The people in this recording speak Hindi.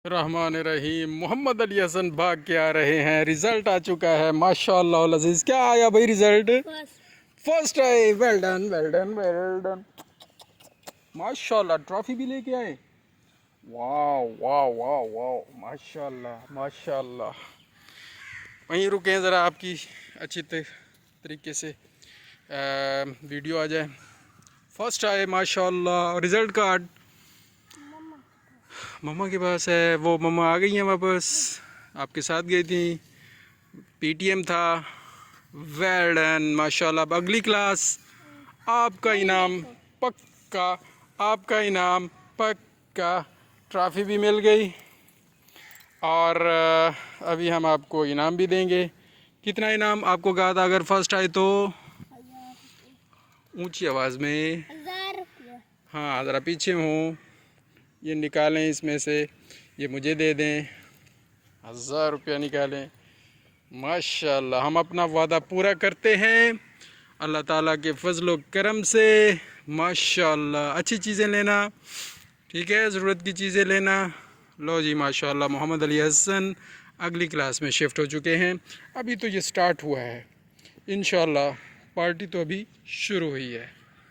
रहमान रहीम। मोहम्मद अली हसन भाग के आ रहे हैं। रिजल्ट आ चुका है माशाअल्लाह अज़ीज़। क्या आया भाई रिजल्ट? फर्स्ट आए। Well done well done well done. माशाअल्लाह ट्रॉफी भी लेके आए। वाह वाह वाह वाह माशाअल्लाह माशाअल्लाह। वहीं रुके ज़रा आपकी अच्छी तरीके से वीडियो आ जाए। फर्स्ट आए माशाअल्लाह। रिज़ल्ट कार्ड मम्मा के पास है। वो मम्मा आ गई हैं वापस। आपके साथ गई थी। पीटीएम था। वेल डन माशाल्लाह। अब अगली क्लास आपका इनाम पक्का। आपका इनाम पक्का। ट्रॉफी भी मिल गई और अभी हम आपको इनाम भी देंगे। कितना इनाम आपको कहा था अगर फर्स्ट आए तो? ऊंची आवाज़ में। 1000 रुपये। हाँ ज़रा पीछे हूँ। ये निकालें इसमें से, ये मुझे दे दें। 1000 रुपया निकालें। माशाल्लाह हम अपना वादा पूरा करते हैं अल्लाह ताला के फजल करम से। माशाल्लाह अच्छी चीज़ें लेना, ठीक है, ज़रूरत की चीज़ें लेना। लो जी माशाल्लाह मोहम्मद अली हसन अगली क्लास में शिफ्ट हो चुके हैं। अभी तो ये स्टार्ट हुआ है, इंशाल्लाह पार्टी तो अभी शुरू हुई है।